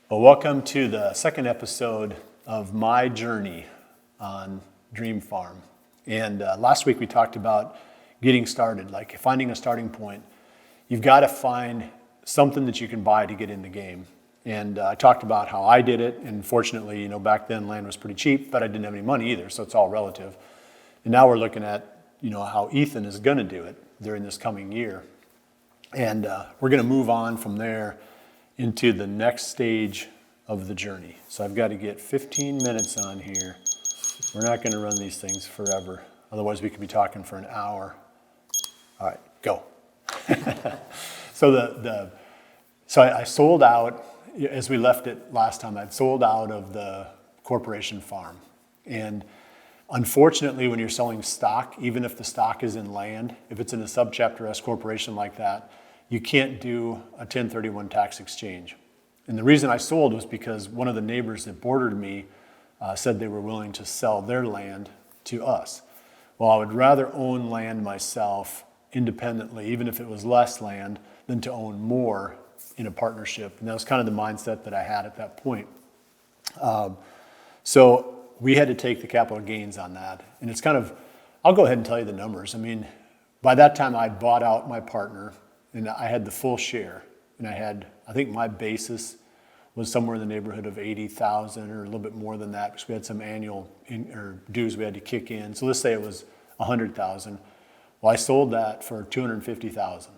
Well, welcome to the second episode of my journey on Dream Farm. And last week we talked about getting started, like finding a starting point. You've got to find something that you can buy to get in the game. And I talked about how I did it. And fortunately, back then land was pretty cheap, but I didn't have any money either. So it's all relative. And now we're looking at, how Ethan is going to do it during this coming year. And we're going to move on from there into the next stage of the journey. So I've got to get 15 minutes on here. We're not going to run these things forever. Otherwise, we could be talking for an hour. All right, go. So I sold out, as we left it last time, I'd sold out of the corporation farm. And unfortunately, when you're selling stock, even if the stock is in land, if it's in a subchapter S corporation like that, you can't do a 1031 tax exchange. And the reason I sold was because one of the neighbors that bordered me said they were willing to sell their land to us. Well, I would rather own land myself independently, even if it was less land, than to own more in a partnership. And that was kind of the mindset that I had at that point. So we had to take the capital gains on that. And it's kind of, I'll go ahead and tell you the numbers. I mean, by that time I'd bought out my partner and I had the full share. And I think my basis was somewhere in the neighborhood of 80,000 or a little bit more than that because we had some annual dues we had to kick in. So let's say it was 100,000. Well, I sold that for 250,000.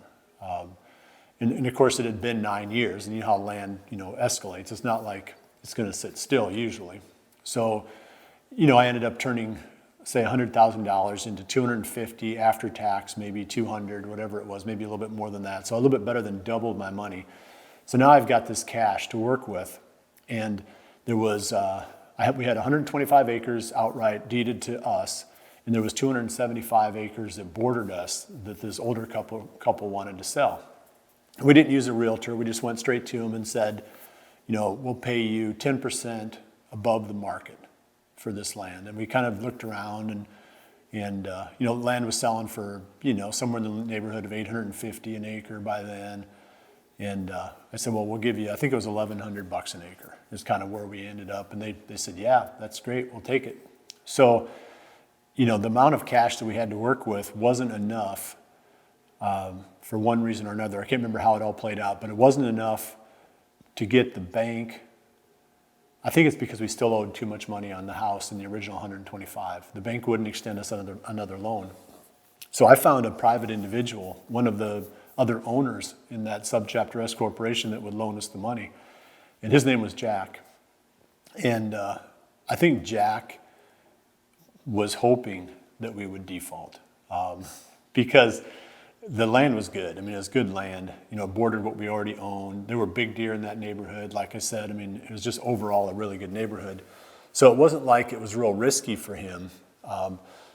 And of course it had been 9 years, and you know how land, escalates. It's not like it's going to sit still usually. So, I ended up turning, say, $100,000 into 250 after tax, maybe 200, whatever it was, maybe a little bit more than that. So a little bit better than doubled my money. So now I've got this cash to work with, and there was we had 125 acres outright deeded to us, and there was 275 acres that bordered us that this older couple wanted to sell. We didn't use a realtor. We just went straight to them and said, we'll pay you 10% above the market for this land. And we kind of looked around and land was selling for, somewhere in the neighborhood of $850 an acre by then. And I said, well, we'll give you, I think it was $1,100 an acre is kind of where we ended up. And they said, yeah, that's great. We'll take it. So, the amount of cash that we had to work with wasn't enough for one reason or another. I can't remember how it all played out, but it wasn't enough to get the bank. I think it's because we still owed too much money on the house in the original 125. The bank wouldn't extend us another loan. So I found a private individual, one of the other owners in that subchapter S corporation that would loan us the money. And his name was Jack. And I think Jack was hoping that we would default because the land was good. I mean, it was good land, bordered what we already owned. There were big deer in that neighborhood. Like I said, it was just overall a really good neighborhood. So it wasn't like it was real risky for him.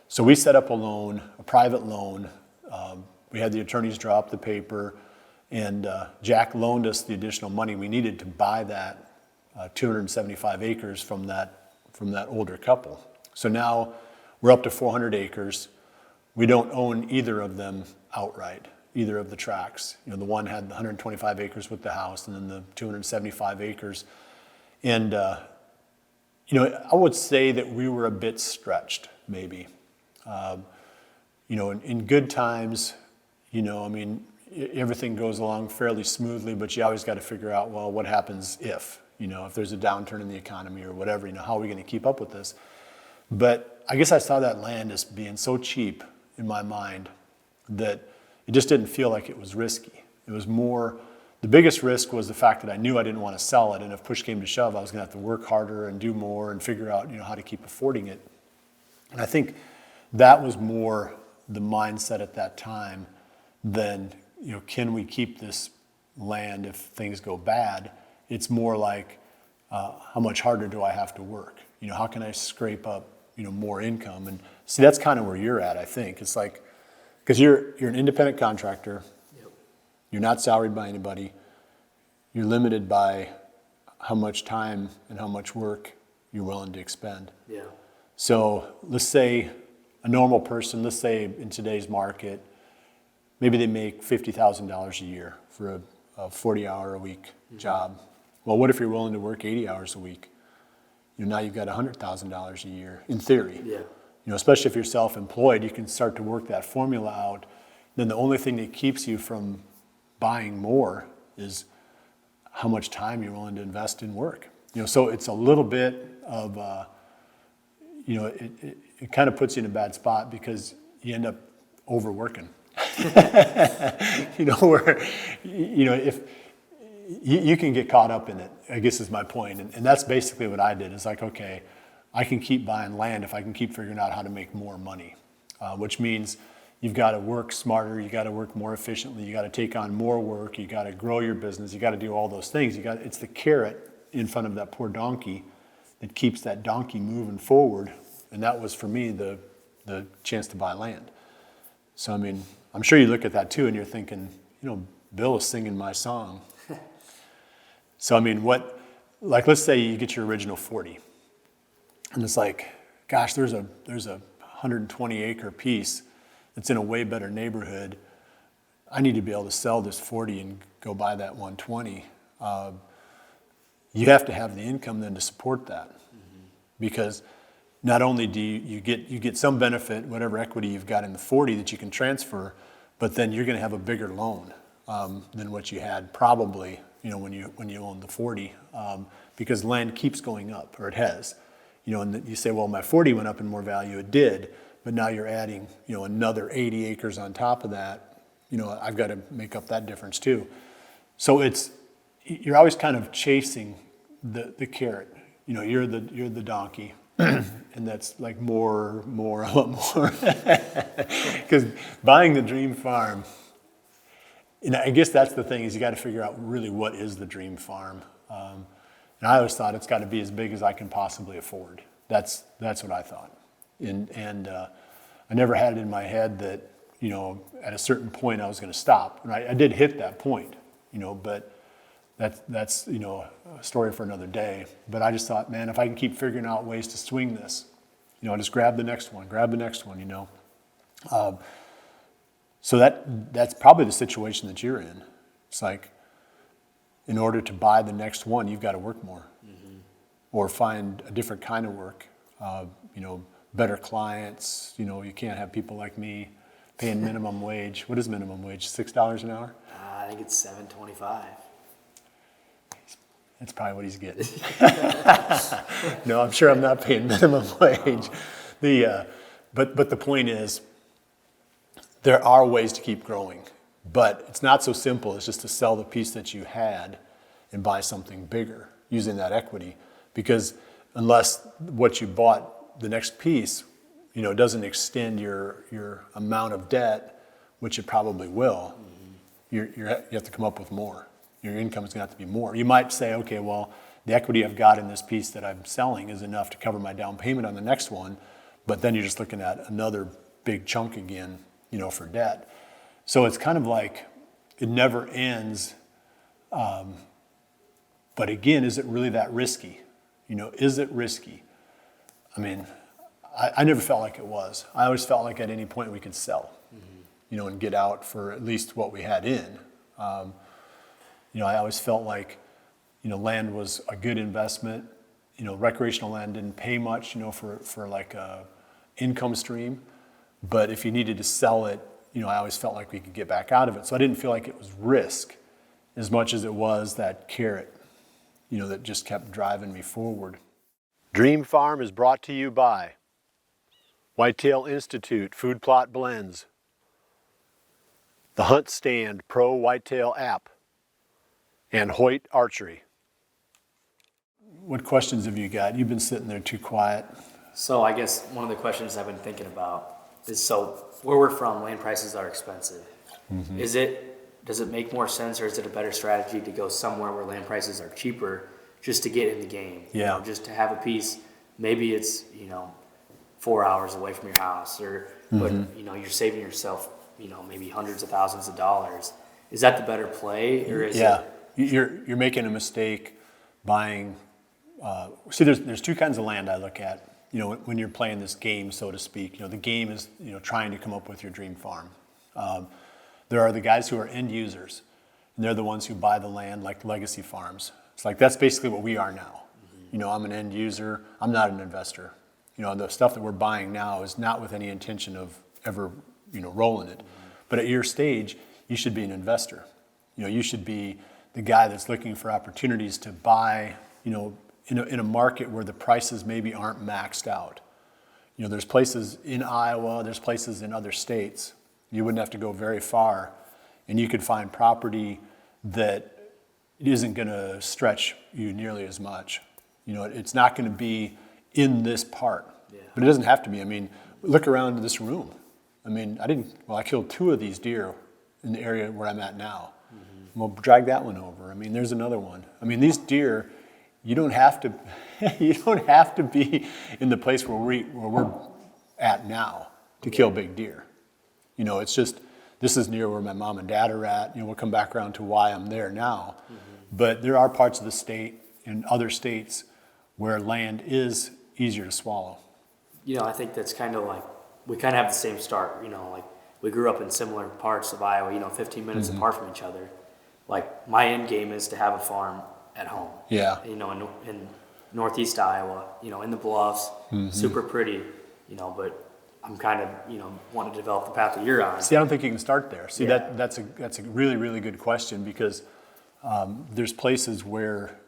So we set up a loan, a private loan. We had the attorneys draw up the paper, and Jack loaned us the additional money we needed to buy that 275 acres from that older couple. So now we're up to 400 acres. We don't own either of them outright, either of the tracts. The one had 125 acres with the house and then the 275 acres. And, I would say that we were a bit stretched, maybe. In good times, everything goes along fairly smoothly, but you always got to figure out, well, what happens if there's a downturn in the economy or whatever, how are we going to keep up with this? But I guess I saw that land as being so cheap in my mind that it just didn't feel like it was risky. It was more, the biggest risk was the fact that I knew I didn't want to sell it, and if push came to shove, I was going to have to work harder and do more and figure out, how to keep affording it. And I think that was more the mindset at that time than, can we keep this land if things go bad? It's more like, how much harder do I have to work? How can I scrape up, more income? And see, that's kind of where you're at, I think. It's like, because you're an independent contractor. Yep. You're not salaried by anybody. You're limited by how much time and how much work you're willing to expend. Yeah. So let's say a normal person, let's say in today's market, maybe they make $50,000 a year for a 40-hour-a-week job. Well, what if you're willing to work 80 hours a week? Now you've got $100,000 a year, in theory. Yeah. Especially if you're self-employed, you can start to work that formula out. Then the only thing that keeps you from buying more is how much time you're willing to invest in work. So it's a little bit of, it kind of puts you in a bad spot because you end up overworking. Where, if you can get caught up in it, I guess is my point. And that's basically what I did. It's like, okay, I can keep buying land if I can keep figuring out how to make more money, which means you've got to work smarter, you got to work more efficiently, you got to take on more work, you got to grow your business, you got to do all those things. It's the carrot in front of that poor donkey that keeps that donkey moving forward. And that was for me the chance to buy land. So I mean, I'm sure you look at that too and you're thinking, Bill is singing my song. So I mean, let's say you get your original 40. And it's like, gosh, there's a 120 acre piece that's in a way better neighborhood. I need to be able to sell this 40 and go buy that 120. You have to have the income then to support that. Mm-hmm. Because not only do you get some benefit, whatever equity you've got in the 40 that you can transfer, but then you're going to have a bigger loan than what you had probably, when you own the 40, because land keeps going up, or it has. And you say, well, my 40 went up in more value. It did, but now you're adding, another 80 acres on top of that. I've got to make up that difference too. So you're always kind of chasing the carrot. You're the donkey, and that's like more, a lot more. Because buying the dream farm, I guess that's the thing, is you got to figure out really what is the dream farm. And I always thought it's got to be as big as I can possibly afford. That's what I thought. And I never had it in my head that, at a certain point I was going to stop. And I did hit that point, but that's a story for another day. But I just thought, man, if I can keep figuring out ways to swing this, just grab the next one. So that's probably the situation that you're in. It's like, in order to buy the next one, you've got to work more, mm-hmm. or find a different kind of work. Better clients. You can't have people like me paying minimum wage. What is minimum wage? $6 an hour? I think it's $7.25. That's probably what he's getting. No, I'm sure I'm not paying minimum wage. But the point is, there are ways to keep growing. But it's not so simple as just to sell the piece that you had and buy something bigger using that equity. Because unless what you bought, the next piece, doesn't extend your amount of debt, which it probably will, mm-hmm. you have to come up with more. Your income is going to have to be more. You might say, okay, well, the equity I've got in this piece that I'm selling is enough to cover my down payment on the next one, but then you're just looking at another big chunk again, for debt. So it's kind of like it never ends. But again, is it really that risky? Is it risky? I mean, I never felt like it was. I always felt like at any point we could sell, mm-hmm. And get out for at least what we had in. I always felt like, land was a good investment. Recreational land didn't pay much, for like a income stream. But if you needed to sell it, I always felt like we could get back out of it. So I didn't feel like it was risk as much as it was that carrot, that just kept driving me forward. Dream Farm is brought to you by Whitetail Institute Food Plot Blends, the Hunt Stand Pro Whitetail app, and Hoyt Archery. What questions have you got? You've been sitting there too quiet. So I guess one of the questions I've been thinking about is, so where we're from, land prices are expensive. Mm-hmm. Does it make more sense, or is it a better strategy to go somewhere where land prices are cheaper just to get in the game? Yeah. Just to have a piece, maybe it's, 4 hours away from your house, or mm-hmm. but you're saving yourself, maybe hundreds of thousands of dollars. Is that the better play, or is it? You're making a mistake buying. See, there's two kinds of land I look at. When you're playing this game, so to speak, the game is, trying to come up with your dream farm. There are the guys who are end users, and they're the ones who buy the land, like legacy farms. It's like, that's basically what we are now. You know, I'm an end user, I'm not an investor. You know, the stuff that we're buying now is not with any intention of ever, you know, rolling it. But at your stage, you should be an investor. You know, you should be the guy that's looking for opportunities to buy, you know, in a market where the prices maybe aren't maxed out. You know, there's places in Iowa, there's places in other states. You wouldn't have to go very far, and you could find property that isn't going to stretch you nearly as much. You know, it's not going to be in this part, but it doesn't have to be. I mean, look around this room. I mean, I killed 2 of these deer in the area where I'm at now. We'll drag that one over. I mean, there's another one. I mean, these deer, you don't have to, you don't have to be in the place where we're at now to kill big deer. You know, it's just, this is near where my mom and dad are at. You know, we'll come back around to why I'm there now. But there are parts of the state and other states where land is easier to swallow. You know, I think that's kind of like, we kind of have the same start, you know, like we grew up in similar parts of Iowa, you know, 15 minutes apart from each other. Like my end game is to have a farm at home. Yeah. You know, in northeast Iowa, you know, in the bluffs, super pretty, you know, but I'm kind of, you know, want to develop the path that you're on. See, I don't think you can start there. See, Yeah. that's a really, really good question, because there's places where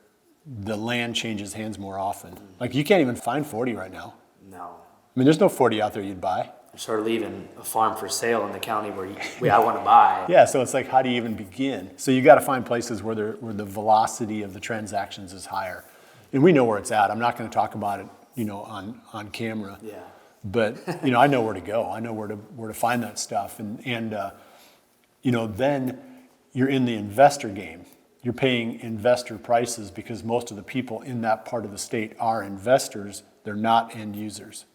the land changes hands more often. Like you can't even find 40 right now. No. I mean, there's no 40 out there you'd buy. I'm sort of leaving a farm for sale in the county where I want to buy. Yeah, so it's like, how do you even begin? So you got to find places where the velocity of the transactions is higher, and we know where it's at. I'm not going to talk about it, you know, on camera. Yeah. But you know, I know where to go. I know where to find that stuff, and you know, then you're in the investor game. You're paying investor prices because most of the people in that part of the state are investors. They're not end users.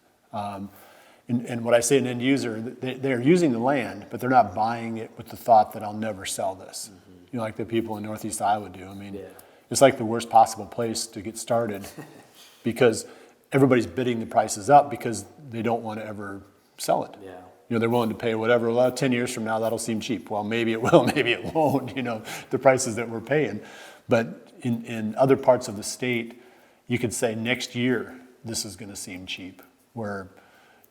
And what I say an end user, they're using the land, but they're not buying it with the thought that I'll never sell this. You know, like the people in Northeast Iowa do. I mean, it's like the worst possible place to get started because everybody's bidding the prices up because they don't want to ever sell it. Yeah. You know, they're willing to pay whatever. Well, 10 years from now, that'll seem cheap. Well, maybe it will, maybe it won't, you know, the prices that we're paying. But in other parts of the state, you could say next year, this is going to seem cheap, where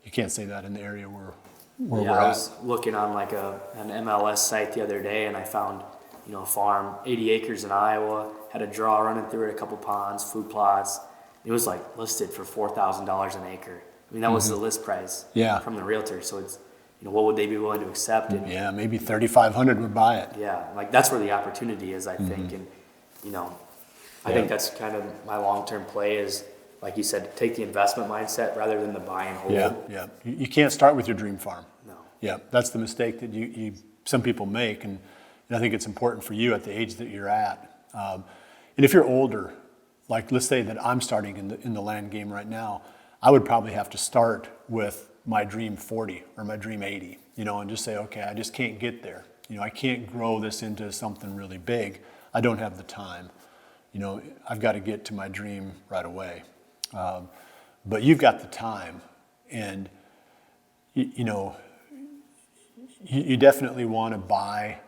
you can't say that in the area where we're I at. was looking on like an MLS site the other day, and I found, you know, a farm, 80 acres in Iowa, had a draw running through it, a couple ponds, food plots. It was like listed for $4,000 an acre. I mean, that was the list price from the realtor. So it's, you know, what would they be willing to accept? And, Yeah, maybe 3,500 would buy it. yeah, like that's where the opportunity is, I think. And, you know, I think that's kind of my long-term play is, like you said, take the investment mindset rather than the buy and hold. Yeah. You can't start with your dream farm. No. Yeah, that's the mistake that some people make, and I think it's important for you at the age that you're at. And if you're older, like let's say that I'm starting in the land game right now, I would probably have to start with my dream 40 or my dream 80, you know, and just say, okay, I just can't get there. You know, I can't grow this into something really big. I don't have the time. You know, I've got to get to my dream right away. But you've got the time, and you know, you definitely want to buy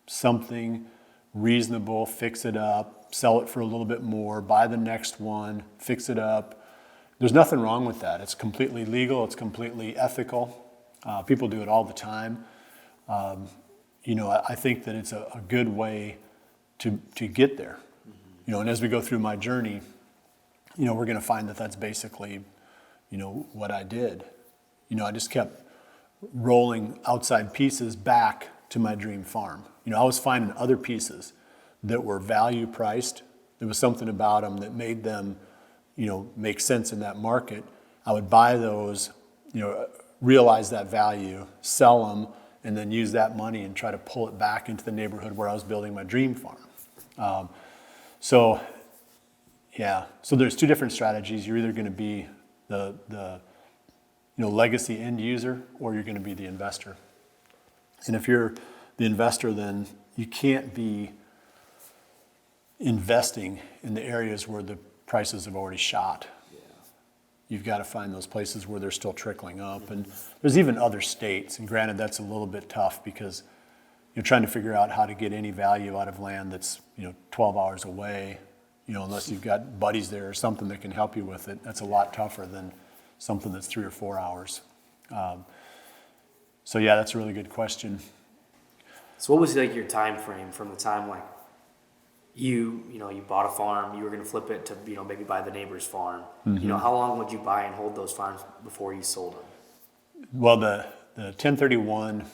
something reasonable, fix it up, sell it for a little bit more, buy the next one, fix it up. There's nothing wrong with that. It's completely legal. It's completely ethical. People do it all the time. You know, I think that it's a good way to get there. You know, and as we go through my journey, you know, we're going to find that that's basically, you know, what I did. You know, I just kept rolling outside pieces back to my dream farm. You know, I was finding other pieces that were value priced. There was something about them that made them, you know, make sense in that market. I would buy those, you know, realize that value, sell them, and then use that money and try to pull it back into the neighborhood where I was building my dream farm. So there's two different strategies. You're either going to be the you know, legacy end user, or you're going to be the investor. And if you're the investor, then you can't be investing in the areas where the prices have already shot. You've got to find those places where they're still trickling up. And there's even other states, and granted that's a little bit tough because you're trying to figure out how to get any value out of land that's, you know, 12 hours away. unless you've got buddies there or something that can help you with it. That's a lot tougher than something that's 3 or 4 hours. So yeah, that's a really good question. So what was like your time frame from the time like you bought a farm, you were going to flip it to, maybe buy the neighbor's farm. How long would you buy and hold those farms before you sold them? Well, the 1031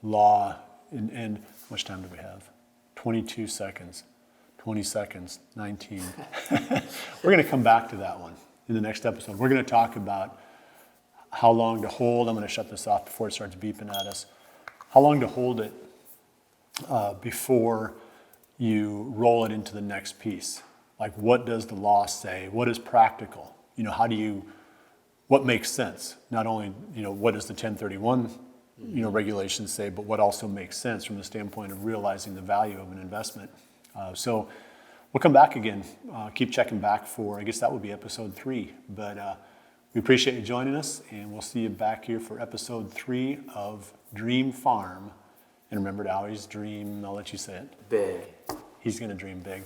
law, and how much time do we have? 22 seconds, 20 seconds, 19. We're going to come back to that one in the next episode. We're going to talk about how long to hold. I'm going to shut this off before it starts beeping at us. How long to hold it before you roll it into the next piece. Like, what does the law say? What is practical? What makes sense? Not only, what does the 1031, regulations say, but what also makes sense from the standpoint of realizing the value of an investment. So we'll come back again. Keep checking back for, I guess that will be episode 3. But we appreciate you joining us, and we'll see you back here for episode 3 of Dream Farm. And remember to always dream, I'll let you say it. Big. He's going to dream big.